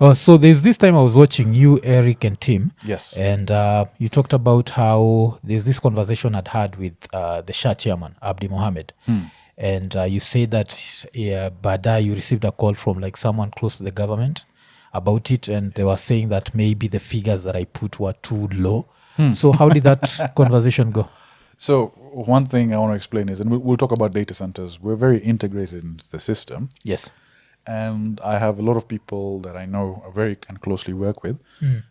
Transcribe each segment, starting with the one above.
Oh, so there's this time I was watching you, Eric, and Tim. Yes. And you talked about how there's this conversation I'd had with the Shah chairman, Abdi Mohammed. And you said that Badai, you received a call from like someone close to the government about it. And they were saying that maybe the figures that I put were too low. So how did that conversation go? So one thing I want to explain is, and we'll talk about data centers, we're very integrated into the system. Yes. And I have a lot of people that I know very and closely work with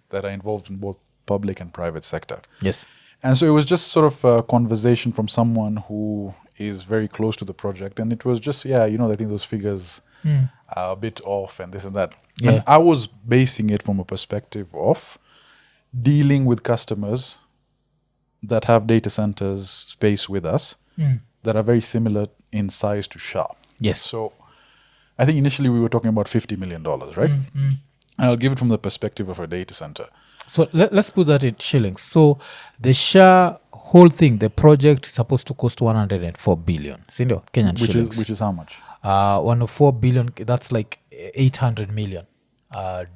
that are involved in both public and private sector. Yes. And so it was just sort of a conversation from someone who is very close to the project. And it was just, I think those figures are a bit off and this and that. Yeah. And I was basing it from a perspective of dealing with customers that have data centers space with us that are very similar in size to Shah. Yes. So I think initially we were talking about $50 million, right? And I'll give it from the perspective of a data center. So let's put that in shillings. So the Shah whole thing, the project is supposed to cost 104 billion. Sindio? Kenyan shillings. Which is how much? 104 billion, that's like 800 million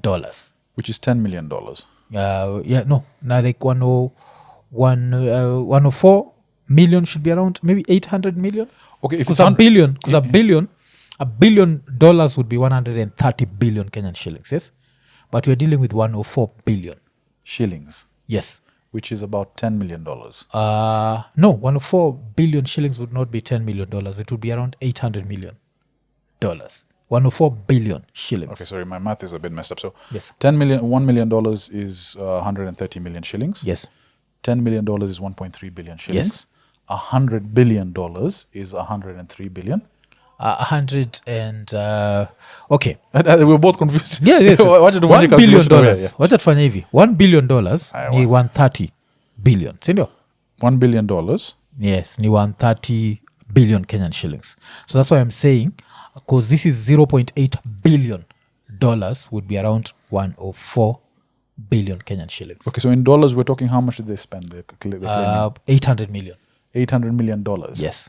dollars. Which is $10 million. Now like 104 million should be around maybe 800 million. Okay, if Because it's a billion dollars would be 130 billion Kenyan shillings, yes? But we're dealing with 104 billion. shillings, Yes. which is about $10 million. No, 104 billion shillings would not be $10 million. It would be around $800 million. 104 billion shillings. Okay, sorry, my math is a bit messed up. So Yes. $1 million is 130 million shillings. Yes. $10 million is 1.3 billion shillings. $100 billion is 103 billion. 100 and okay. We were both confused. Yes. Wacha tufanye $1 billion. calculation. Yeah. Wacha tufanye hivi. $1 billion ni want. 130 billion. Sindio? $1 billion. Yes, ni 130 billion Kenyan shillings. So that's why I'm saying, because this is 0.8 billion dollars would be around 104 billion Kenyan shillings. Okay, so in dollars, we're talking how much did they spend? They're claiming 800 million. $800 million. Yes.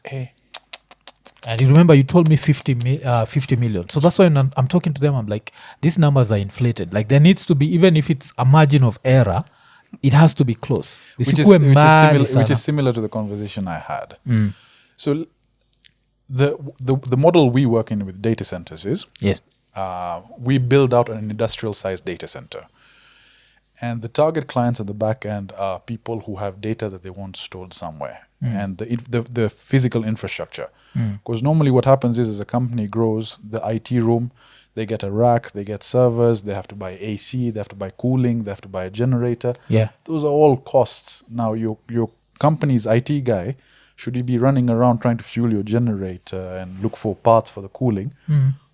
And you remember you told me 50 million. So that's why I'm talking to them. I'm like, these numbers are inflated. Like there needs to be, even if it's a margin of error, it has to be close. Which is similar to the conversation I had. So the model we work in with data centers is yes. We build out an industrial sized data center. And the target clients at the back end are people who have data that they want stored somewhere and the physical infrastructure. Because normally what happens is as a company grows, the IT room, they get a rack, they get servers, they have to buy AC, they have to buy cooling, they have to buy a generator. Yeah. Those are all costs. Now your company's IT guy, should he be running around trying to fuel your generator and look for parts for the cooling?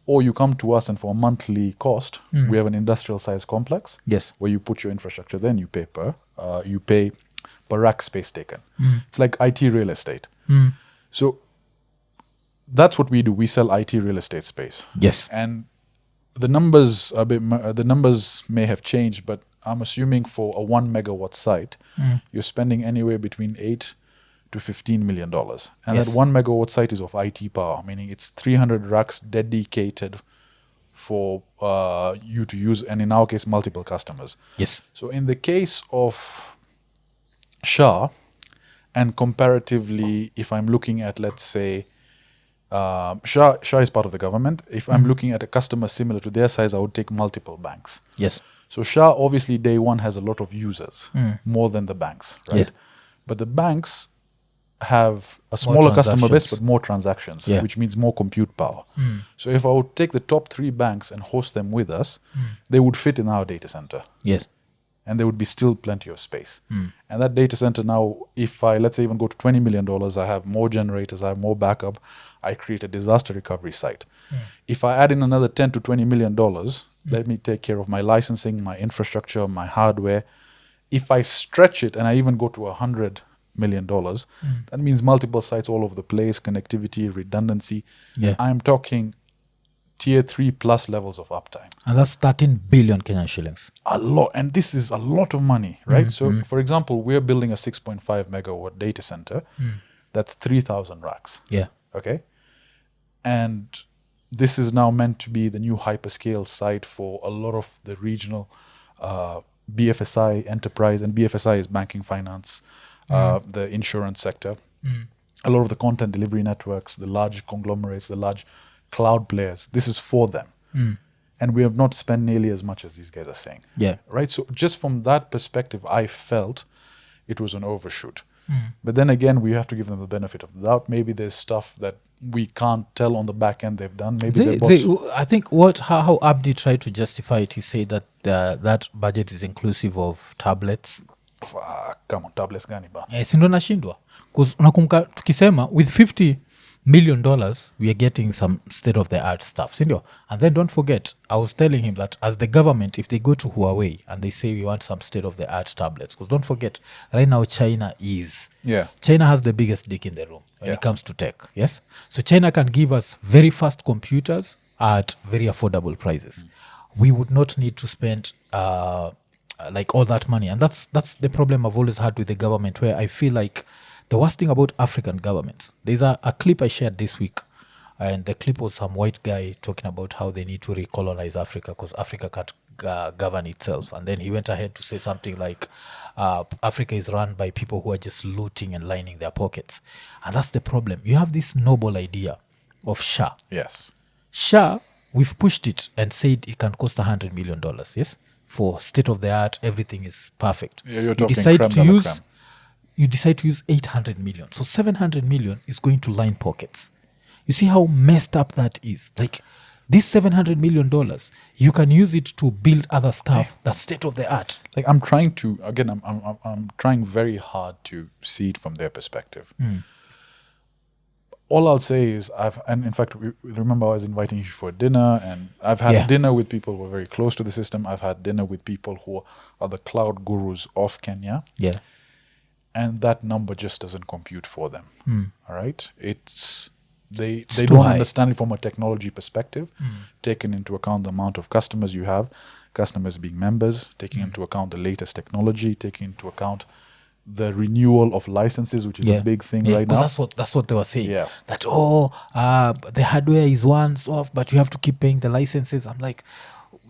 Or you come to us and for a monthly cost, we have an industrial size complex. Yes. Where you put your infrastructure, then you pay per rack space taken. It's like IT real estate. So that's what we do. We sell IT real estate space. Yes. And the numbers may have changed, but I'm assuming for a 1 megawatt site, you're spending anywhere between $8 to $15 million. And Yes. that 1 megawatt site is of IT power, meaning it's 300 racks dedicated for you to use, and in our case, multiple customers. Yes. So in the case of Shah, and comparatively, if I'm looking at, let's say, Shah is part of the government. If I'm looking at a customer similar to their size, I would take multiple banks. Yes. So Shah, obviously, day one has a lot of users, more than the banks, right? Yeah. But the banks have a smaller customer base, but more transactions, Yeah. which means more compute power. So if I would take the top 3 banks and host them with us, they would fit in our data center. Yes. And there would be still plenty of space. And that data center now, if I, let's say, even go to $20 million, I have more generators, I have more backup, I create a disaster recovery site. If I add in another $10 to $20 million, let me take care of my licensing, my infrastructure, my hardware. If I stretch it and I even go to $100 million, that means multiple sites all over the place, connectivity, redundancy. Yeah. I'm talking tier 3 plus levels of uptime. And that's 13 billion Kenyan shillings. A lot. And this is a lot of money, right? So, for example, we're building a 6.5 megawatt data center. That's 3,000 racks. Yeah. Okay. And this is now meant to be the new hyperscale site for a lot of the regional BFSI enterprise, and BFSI is banking, finance, the insurance sector. A lot of the content delivery networks, the large conglomerates, the large cloud players, this is for them. And we have not spent nearly as much as these guys are saying. Yeah. Right? So just from that perspective, I felt it was an overshoot. But then again, we have to give them the benefit of the doubt. Maybe there's stuff that we can't tell on the back end they've done. Maybe I think how Abdi tried to justify it, he said that that budget is inclusive of tablets. Come on, tablets gani ba? Sindo nashindwa. Because unakumbuka tukisema with $50 million we are getting some state of the art stuff, sindio? And then don't forget, I was telling him that as the government, if they go to Huawei and they say we want some state of the art tablets, because don't forget, right now China has the biggest dick in the room when it comes to tech. Yes, so China can give us very fast computers at very affordable prices. We would not need to spend like all that money, and that's the problem I've always had with the government, where I feel like the worst thing about African governments, there's a clip I shared this week, and the clip was some white guy talking about how they need to recolonize Africa because Africa can't govern itself. And then he went ahead to say something like Africa is run by people who are just looting and lining their pockets. And that's the problem. You have this noble idea of SHA. Yes. SHA, we've pushed it and said it can cost $100 million, yes? For state of the art, everything is perfect. Yeah, you're talking creme de la creme. You decide to use 800 million. So 700 million is going to line pockets. You see how messed up that is? Like, this $700 million, you can use it to build other stuff that's state of the art. Like, I'm trying to, again, I'm trying very hard to see it from their perspective. All I'll say is and in fact, remember I was inviting you for dinner, and I've had dinner with people who are very close to the system. I've had dinner with people who are the cloud gurus of Kenya. Yeah. And that number just doesn't compute for them. All right? They too don't high. understand it from a technology perspective, taking into account the amount of customers you have, customers being members, taking into account the latest technology, taking into account the renewal of licenses, which is a big thing right now. That's what they were saying. Yeah. That, the hardware is once off, but you have to keep paying the licenses. I'm like,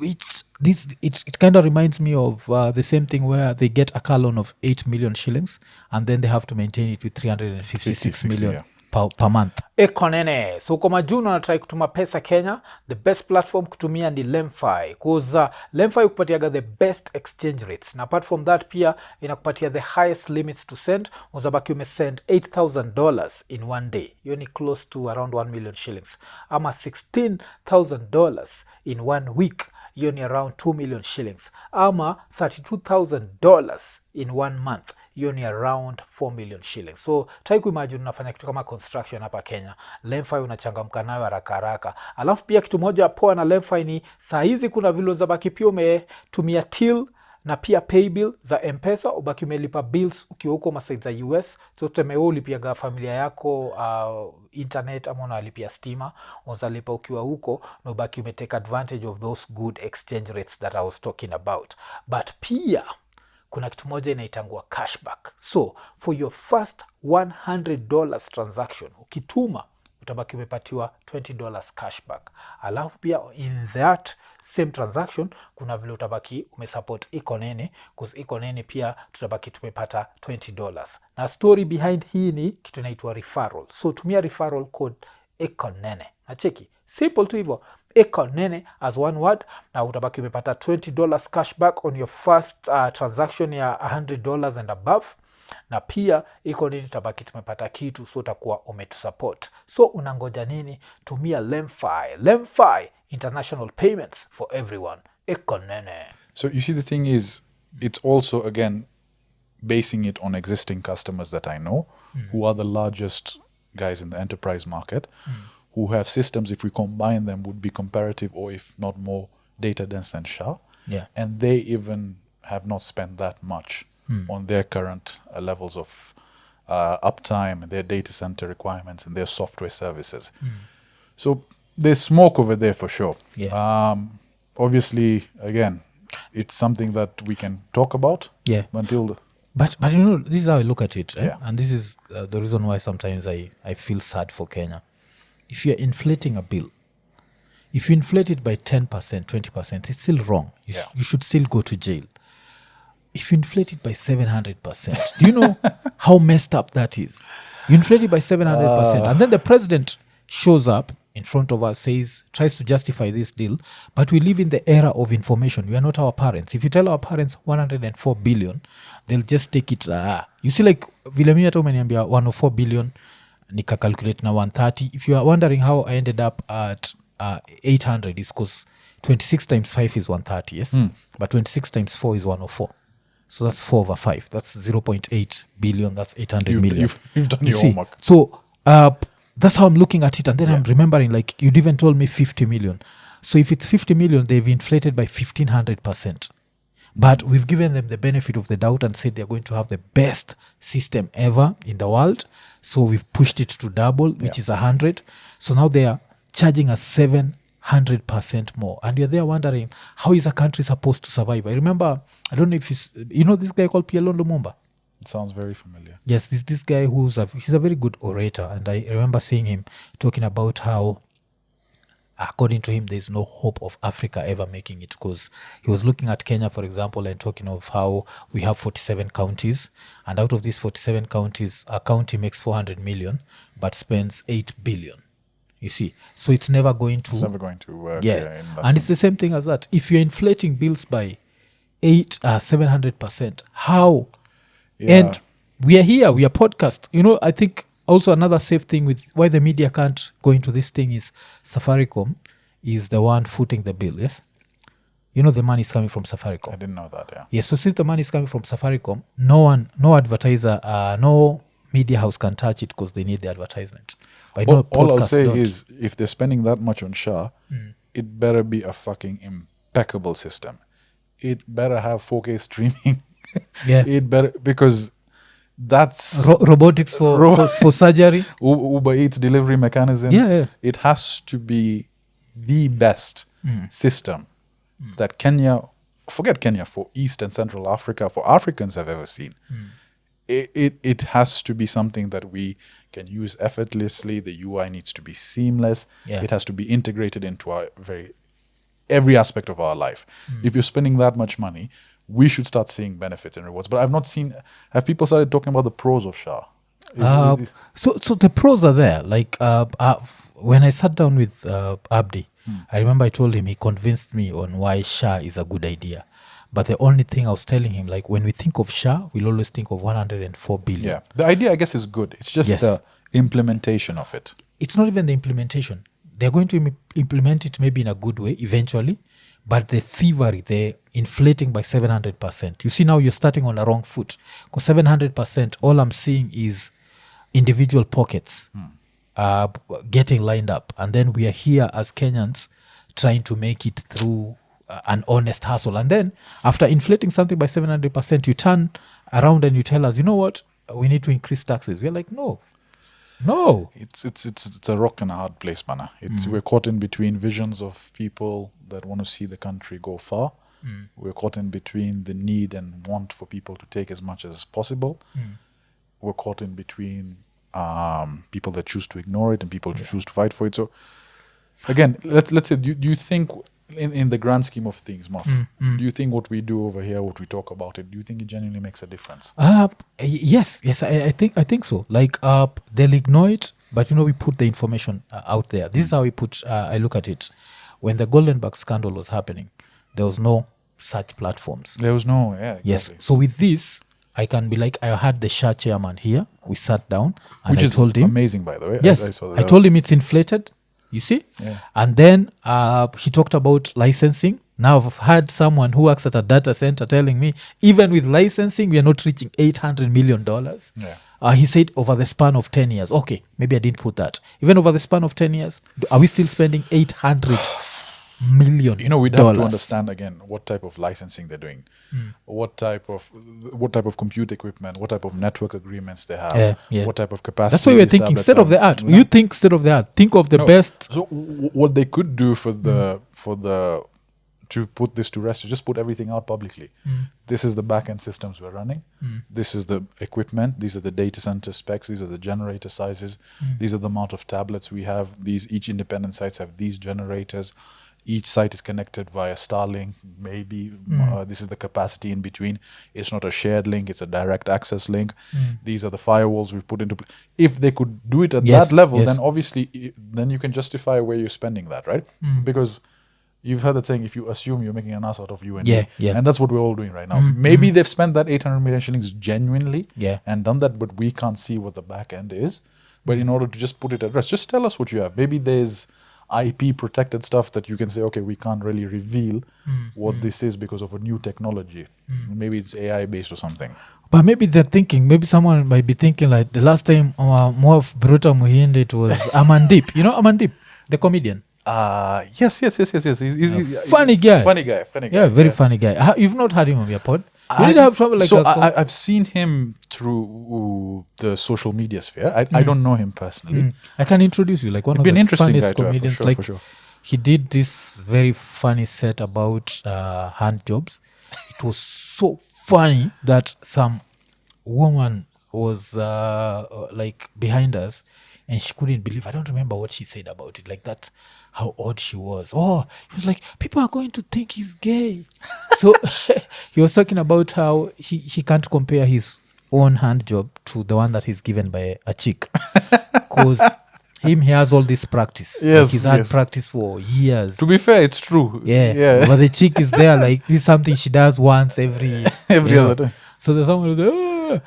it kind of reminds me of the same thing where they get a car loan of 8 million shillings and then they have to maintain it with 356 million per month. IKONINI. So kwa majuna unatrai kutuma pesa Kenya, the best platform kutumia ni LemFi, because LemFi ukupatiaga the best exchange rates, na apart from that pia inakupatia the highest limits to send. Uzabaki umesend $8,000 in one day, hiyo ni close to around 1 million shillings, ama $16,000 in 1 week, hiyo ni around 2 million shillings, ama $32,000 in 1 month, hiyo ni around 4 million shillings. So try kuimagine unafanya kitu kama construction hapa Kenya, LemFi unachangamka nayo haraka haraka. Alafu pia kitu moja poa na LemFi ni saa hizi kuna vile zabaki pia umetumia till na pia pay bill za M-Pesa, ubaki umelipa bills ukiwa huko masaid za US. So tuseme ulipiaga familia yako internet, ama unalipia stima, unazalipa ukiwa huko, na ubaki umetake advantage of those good exchange rates that I was talking about. But pia kuna kitu moja inaitangua cashback. So for your first $100 transaction, ukituma utabaki umepatiwa $20 cashback. Alafu pia in that same transaction kuna vile utabaki umesupport IKONINI, because IKONINI pia tutabaki tumepata $20. Na story behind hii ni kitu inaitwa referral. So tumia referral code IKONINI. Na cheki, simple tu hivyo, IKONINI as one word, na utabaki umepata $20 cashback on your first transaction ya $100 and above. Na pia IKONINI tabaki tumepata kitu, so utakuwa umetusupport. So unangoja nini? Tumia LemFi. LemFi, international payments for everyone. IKONINI. So you see, the thing is, it's also, again, basing it on existing customers that I know, who are the largest guys in the enterprise market, who have systems, if we combine them, would be comparative or if not more data dense than SHA. Yeah. And they even have not spent that much on their current levels of uptime, their data center requirements, and their software services. So there's smoke over there for sure. Yeah. Obviously, again, it's something that we can talk about. Yeah. Until But you know, this is how I look at it. Yeah. And this is the reason why sometimes I feel sad for Kenya. If you're inflating a bill if you inflate it by 10%, 20%, it's still wrong. You should still go to jail. If you inflate it by 700%, do you know how messed up that is? You inflate it by 700%, and then the president shows up in front of us, tries to justify this deal, but we live in the era of information. We are not our parents. If you tell our parents 104 billion, they'll just take it. You see, like, vile mimi hata umeniambia 104 billion, nika calculate na 130. If you are wondering how I ended up at 800, is because 26 times 5 is 130, yes? But 26 times 4 is 104. So that's 4 over 5. That's 0.8 billion. That's 800 million. You've done your homework. So that's how I'm looking at it. And then I'm remembering, like, you'd even told me 50 million. So if it's 50 million, they've inflated by 1,500%. But we've given them the benefit of the doubt and said they're going to have the best system ever in the world. So we've pushed it to double, which is 100. So now they are charging us 700% more. And you're there wondering, how is a country supposed to survive? I remember, I don't know if you know this guy called Pielon Lumumba? It sounds very familiar. Yes, this guy he's a very good orator. And I remember seeing him talking about how, according to him, there's no hope of Africa ever making it, because he was looking at Kenya, for example, and talking of how we have 47 counties. And out of these 47 counties, a county makes 400 million, but spends 8 billion. You see, so it's never going to work. And it's the same thing as that. If you're inflating bills by 700%, how? And we are here, we are podcast. You know, I think also another safe thing with why the media can't go into this thing is Safaricom is the one footing the bill, yes? You know, the money is coming from Safaricom. I didn't know that, yeah. Yes, so since the money is coming from Safaricom, no advertiser, no media house can touch it because they need the advertisement. But all I'll say is, if they're spending that much on SHA, it better be a fucking impeccable system. It better have 4K streaming. It better, because that's robotics for surgery. Uber Eats delivery mechanisms. It has to be the best system that forget Kenya, for East and Central Africa, for Africans have ever seen. It has to be something that we can use effortlessly. The UI needs to be seamless. It has to be integrated into our every aspect of our life. If you're spending that much money, we should start seeing benefits and rewards. But I've not seen, have people started talking about the pros of SHA? So the pros are there. Like when I sat down with Abdi, I remember I told him, he convinced me on why SHA is a good idea. But the only thing I was telling him, like, when we think of SHA, we'll always think of 104 billion. Yeah, the idea, I guess, is good. It's just the implementation of it. It's not even the implementation. They're going to implement it maybe in a good way eventually, but the thievery, the inflating by 700%. You see, now you're starting on the wrong foot, because 700%, all I'm seeing is individual pockets getting lined up. And then we are here as Kenyans trying to make it through an honest hustle. And then after inflating something by 700%, you turn around and you tell us, you know what, we need to increase taxes. We're like, no. It's a rock and a hard place, man. We're caught in between visions of people that want to see the country go far. We're caught in between the need and want for people to take as much as possible. We're caught in between people that choose to ignore it and people who choose to fight for it. So again, let's say, do you think, in the grand scheme of things, Muff, do you think what we do over here, what we talk about it, do you think it genuinely makes a difference? Yes, I think so. Like, they'll ignore it, but we put the information out there. This is how I look at it. When the Goldenberg scandal was happening, there was no such platforms. There was no, exactly. Yes. So with this, I can be like, I had the SHA chairman here. We sat down and Which I told him, amazing, by the way. Yes, I told him it's inflated. You see? Yeah. And then he talked about licensing. Now I've had someone who works at a data center telling me, even with licensing, we are not reaching $800 million. Yeah. He said over the span of 10 years. Okay, maybe I didn't put that. Even over the span of 10 years, are we still spending $800 million? We'd have to understand again what type of licensing they're doing, what type of compute equipment, what type of network agreements they have, what type of capacity. That's why we're thinking state of the art. You think state of the art. Think of the best. So what they could do for the to put this to rest, to just put everything out publicly. This is the back-end systems we're running. This is the equipment. These are the data center specs. These are the generator sizes. These are the amount of tablets we have. Each independent sites have these generators. Each site is connected via Starlink. Maybe this is the capacity in between. It's not a shared link. It's a direct access link. These are the firewalls we've put into place. If they could do it at that level, then obviously, then you can justify where you're spending that, right? Because you've heard that saying, if you assume you're making an ass out of you and me. And that's what we're all doing right now. Maybe they've spent that 800 million shillings genuinely and done that, but we can't see what the back end is. But in order to just put it at rest, just tell us what you have. Maybe there's IP protected stuff that you can say, okay, we can't really reveal what this is because of a new technology. Maybe it's AI based or something. But maybe they're thinking, maybe someone might be thinking like the last time more of Bruta Muhinde, it was Amandip. You know Amandip, the comedian? Yes. He's funny guy. Funny guy. Yeah, very funny guy. You've not had him on your pod? I've seen him through the social media sphere. I don't know him personally. I can introduce you, like one of the funniest comedians. For sure. He did this very funny set about hand jobs. It was so funny that some woman was like behind us, and she couldn't believe. I don't remember what she said about it. Like that's how odd she was. Oh, he was like, people are going to think he's gay. So he was talking about how he can't compare his own hand job to the one that he's given by a chick, because he has all this practice. Yes, he's had practice for years. To be fair, it's true. Yeah. But the chick is there like this is something she does once every other time. So there's someone who's like,